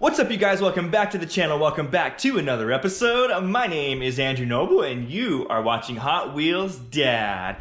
What's up, you guys? Welcome back to the channel. Welcome back to another episode. My name is Andrew Noble, and you are watching Hot Wheels Dad.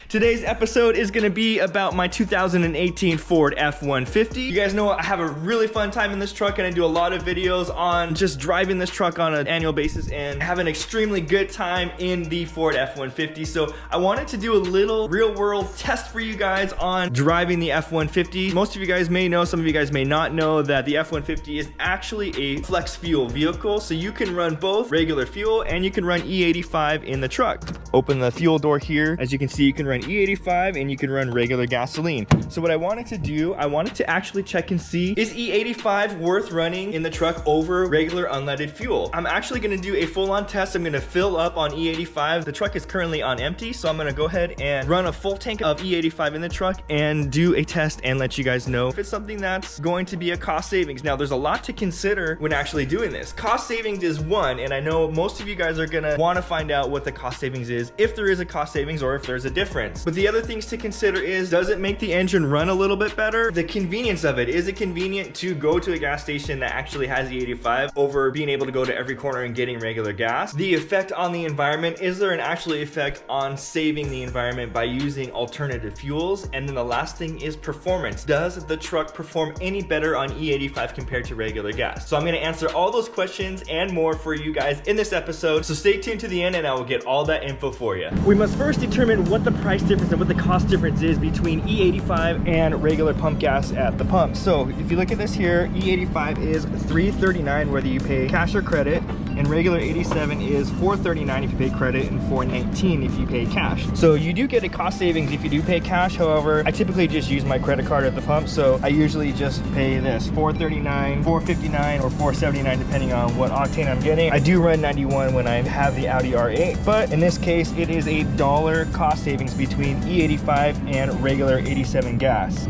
Today's episode is going to be about my 2018 Ford F150. You guys know I have a really fun time in this truck, and I do a lot of videos on just driving this truck on an annual basis and have an extremely good time in the Ford F150. So I wanted to do a little real world test for you guys on driving the F150. Most of you guys may know, some of you guys may not know, that the F150 is actually a FlexFuel vehicle. So you can run both regular fuel and you can run E85 in the truck. Open the fuel door here. As you can see, you can run E85 and you can run regular gasoline. So what I wanted to do, I wanted to actually check and see, is E85 worth running in the truck over regular unleaded fuel? I'm actually going to do a full-on test. I'm going to fill up on E85. The truck is currently on empty, so I'm going to go ahead and run a full tank of E85 in the truck and do a test and let you guys know if it's something that's going to be a cost savings. Now, there's a lot to consider when actually doing this. Cost savings is one, and I know most of you guys are going to want to find out what the cost savings is, if there is a cost savings or if there's a difference. But the other things to consider is, does it make the engine run a little bit better? The convenience of it. Is it convenient to go to a gas station that actually has E85 over being able to go to every corner and getting regular gas? The effect on the environment. Is there an actual effect on saving the environment by using alternative fuels? And then the last thing is performance. Does the truck perform any better on E85 compared to regular gas? So I'm going to answer all those questions and more for you guys in this episode. So stay tuned to the end and I will get all that info for you. We must first determine what the price difference and what the cost difference is between E85 and regular pump gas at the pump. So if you look at this here, E85 is $3.39 whether you pay cash or credit, and regular 87 is $4.39 if you pay credit and $4.19 if you pay cash. So you do get a cost savings if you do pay cash. However, I typically just use my credit card at the pump, so I usually just pay this $4.39, $4.59, or $4.79 depending on what octane I'm getting. I do run 91 when I have the Audi R8, but in this case it is a $1 cost savings between E85 and regular 87 gas.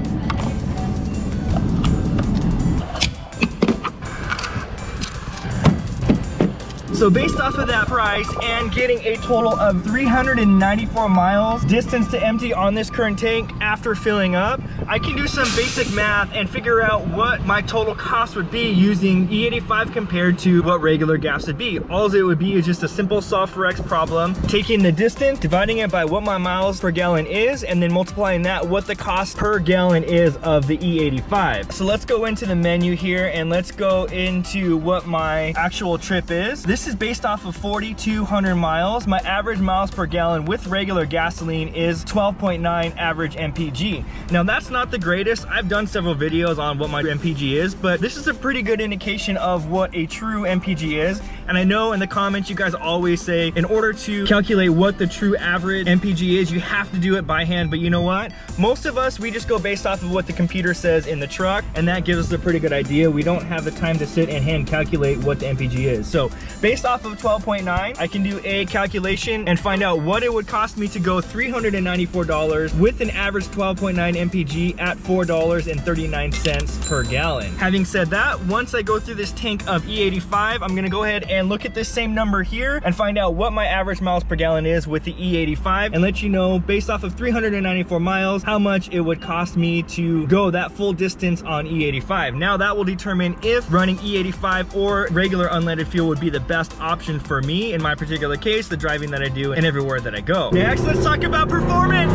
So based off of that price and getting a total of 394 miles distance to empty on this current tank after filling up, I can do some basic math and figure out what my total cost would be using E85 compared to what regular gas would be. All it would be is just a simple solve for X problem, taking the distance, dividing it by what my miles per gallon is, and then multiplying that what the cost per gallon is of the E85. So let's go into the menu here and let's go into what my actual trip is. This is based off of 4,200 miles. My average miles per gallon with regular gasoline is 12.9 average MPG. Now that's not the greatest. I've done several videos on what my MPG is, but this is a pretty good indication of what a true MPG is. And I know in the comments you guys always say in order to calculate what the true average MPG is, you have to do it by hand. But you know what? Most of us, we just go based off of what the computer says in the truck, and that gives us a pretty good idea. We don't have the time to sit and hand calculate what the MPG is. So based off of 12.9, I can do a calculation and find out what it would cost me to go $394 with an average 12.9 MPG at $4.39 per gallon. Having said that, once I go through this tank of E85, I'm gonna go ahead and look at this same number here and find out what my average miles per gallon is with the E85 and let you know, based off of 394 miles, how much it would cost me to go that full distance on E85. Now that will determine if running E85 or regular unleaded fuel would be the best option for me in my particular case, the driving that I do and everywhere that I go. Next, let's talk about performance.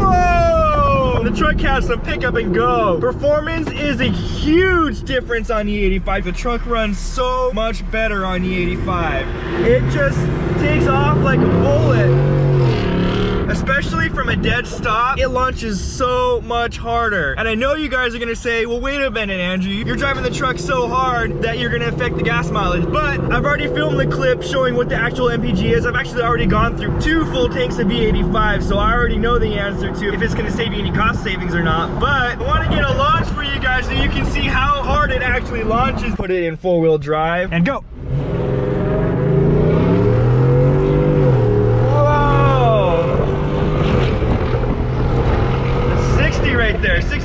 Whoa! The truck has some pickup and go. Performance is a huge difference on E85. The truck runs so much better on E85. It just takes off like a bullet. Especially from a dead stop, it launches so much harder. And I know you guys are gonna say, well, wait a minute, Andrew, you're driving the truck so hard that you're gonna affect the gas mileage. But I've already filmed the clip showing what the actual MPG is. I've actually already gone through 2 full tanks of E85, so I already know the answer to if it's gonna save you any cost savings or not. But I wanna get a launch for you guys so you can see how hard it actually launches. Put it in 4-wheel drive and go. Whoa!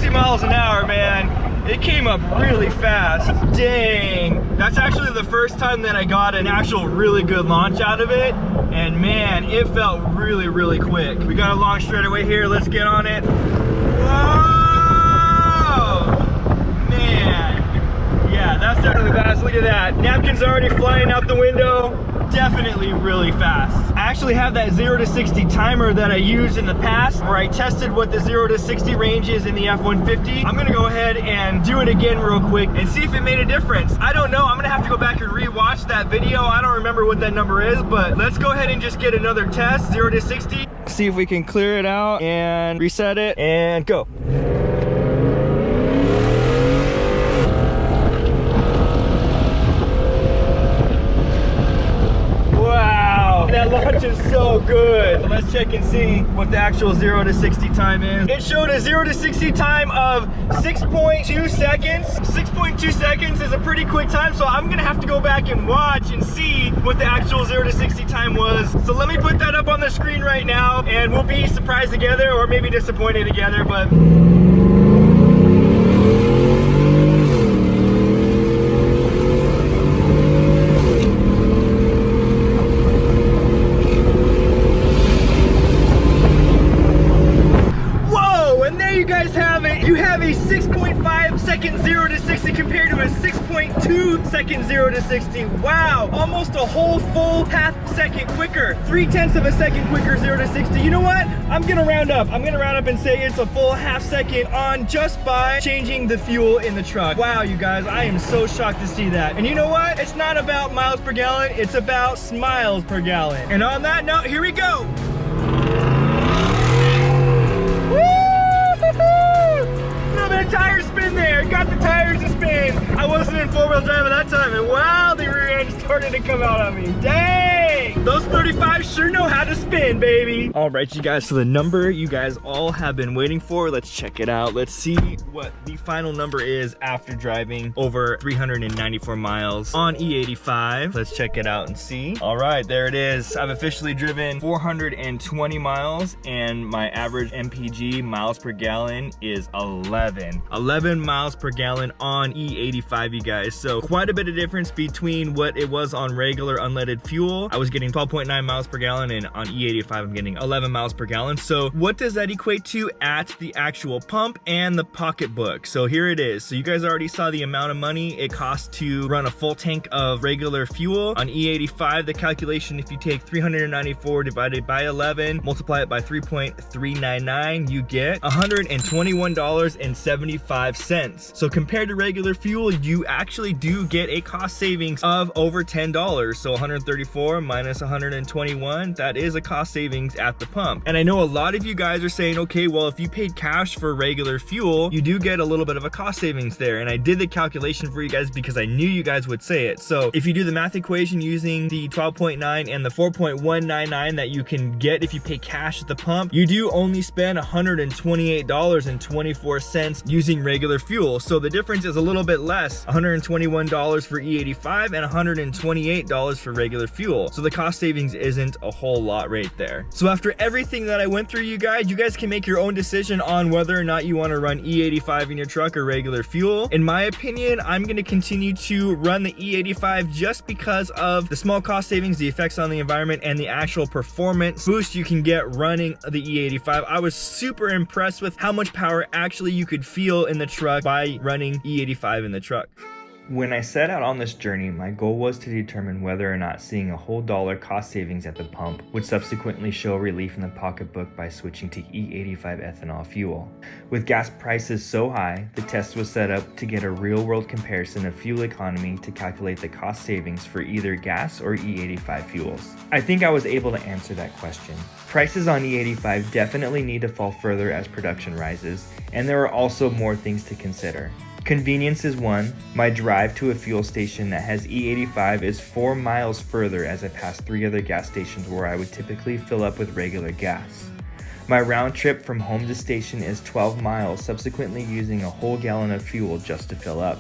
60 miles an hour, man. It came up really fast. Dang. That's actually the first time that I got an actual really good launch out of it. And man, it felt really, really quick. We got a long straightaway here. Let's get on it. Whoa! Man. Yeah, that's definitely fast. Look at that. Napkins already flying out the window. Definitely really fast. I actually have that 0 to 60 timer that I used in the past where I tested what the 0 to 60 range is in the F150. I'm gonna go ahead and do it again real quick and see if it made a difference. I don't know, I'm gonna have to go back and re-watch that video. I don't remember what that number is, but let's go ahead and just get another test, 0 to 60. See if we can clear it out and reset it and go. That launch is so good. Let's check and see what the actual 0 to 60 time is. It showed a 0 to 60 time of 6.2 seconds. 6.2 seconds is a pretty quick time, so I'm gonna have to go back and watch and see what the actual 0 to 60 time was. So let me put that up on the screen right now, and we'll be surprised together or maybe disappointed together, but... You have a 6.5 second 0 to 60 compared to a 6.2 second 0 to 60. Wow, almost a whole full half second quicker. 0.3 of a second quicker 0 to 60. You know what? I'm gonna round up. I'm gonna round up and say it's a full half second on just by changing the fuel in the truck. Wow, you guys, I am so shocked to see that. And you know what? It's not about miles per gallon, it's about smiles per gallon. And on that note, here we go. Tire spin there, got the tires to spin. I wasn't in 4-wheel drive at that time, and wow, the rear end started to come out on me. Dang! Those 35s sure know how to spin, baby. All right, you guys, so the number you guys all have been waiting for, let's check it out. Let's see what the final number is after driving over 394 miles on E85. Let's check it out and see. All right, there it is. I've officially driven 420 miles, and my average MPG miles per gallon is 11 miles per gallon on E85, you guys. So quite a bit of difference between what it was on regular unleaded fuel. I was getting 12.9 miles per gallon, and on E85 I'm getting 11 miles per gallon. So what does that equate to at the actual pump and the pocketbook? So here it is. So you guys already saw the amount of money it costs to run a full tank of regular fuel. On E85, the calculation, if you take 394 divided by 11, multiply it by 3.399, you get $121.75. So compared to regular fuel, you actually do get a cost savings of over $10. So 134 minus 121, that is a cost savings at the pump. And I know a lot of you guys are saying, okay, well, if you paid cash for regular fuel, you do get a little bit of a cost savings there. And I did the calculation for you guys because I knew you guys would say it. So if you do the math equation using the 12.9 and the 4.199 that you can get if you pay cash at the pump, you do only spend $128.24 using regular fuel. So the difference is a little bit less, $121 for E85 and $128 for regular fuel. So the cost savings isn't a whole lot right there. So after everything that I went through, you guys can make your own decision on whether or not you want to run E85 in your truck or regular fuel. In my opinion, I'm going to continue to run the E85 just because of the small cost savings, the effects on the environment, and the actual performance boost you can get running the E85. I was super impressed with how much power actually you could feel in the truck by running E85 in the truck. When I set out on this journey, my goal was to determine whether or not seeing a whole dollar cost savings at the pump would subsequently show relief in the pocketbook by switching to E85 ethanol fuel. With gas prices so high, the test was set up to get a real-world comparison of fuel economy to calculate the cost savings for either gas or E85 fuels. I think I was able to answer that question. Prices on E85 definitely need to fall further as production rises, and there are also more things to consider. Convenience is one. My drive to a fuel station that has E85 is 4 miles further as I pass 3 other gas stations where I would typically fill up with regular gas. My round trip from home to station is 12 miles, subsequently using a whole gallon of fuel just to fill up.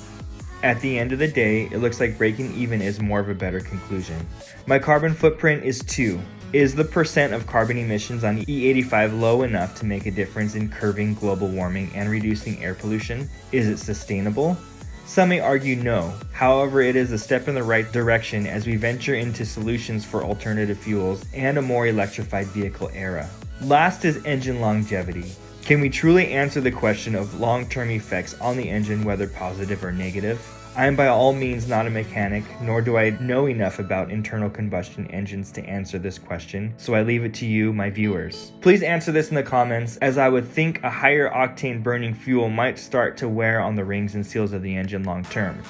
At the end of the day, it looks like breaking even is more of a better conclusion. My carbon footprint is 2. Is the percent of carbon emissions on E85 low enough to make a difference in curbing global warming and reducing air pollution? Is it sustainable? Some may argue no. However, it is a step in the right direction as we venture into solutions for alternative fuels and a more electrified vehicle era. Last is engine longevity. Can we truly answer the question of long-term effects on the engine, whether positive or negative? I am by all means not a mechanic, nor do I know enough about internal combustion engines to answer this question, so I leave it to you, my viewers. Please answer this in the comments, as I would think a higher octane burning fuel might start to wear on the rings and seals of the engine long term.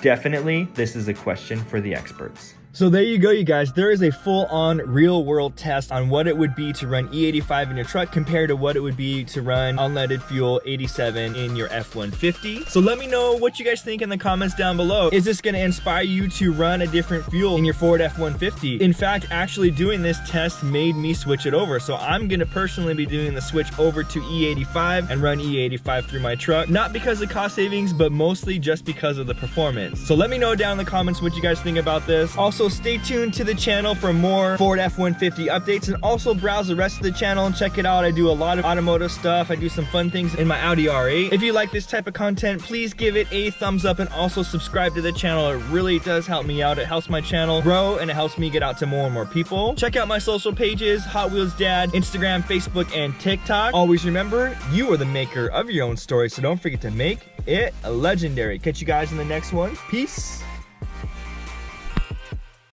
Definitely, this is a question for the experts. So there you go, you guys. There is a full-on real-world test on what it would be to run E85 in your truck compared to what it would be to run unleaded fuel 87 in your F150. So let me know what you guys think in the comments down below. Is this going to inspire you to run a different fuel in your Ford F150? In fact, actually doing this test made me switch it over. So I'm going to personally be doing the switch over to E85 and run E85 through my truck. Not because of cost savings, but mostly just because of the performance. So let me know down in the comments what you guys think about this. Also, stay tuned to the channel for more Ford F150 updates, and also browse the rest of the channel and check it out. I do a lot of automotive stuff. I do some fun things in my Audi R8. If you like this type of content, please give it a thumbs up and also subscribe to the channel. It really does help me out. It helps my channel grow and it helps me get out to more and more people. Check out my social pages, Hot Wheels Dad, Instagram, Facebook, and TikTok. Always remember, you are the maker of your own story, so don't forget to make it legendary. Catch you guys in the next one. Peace.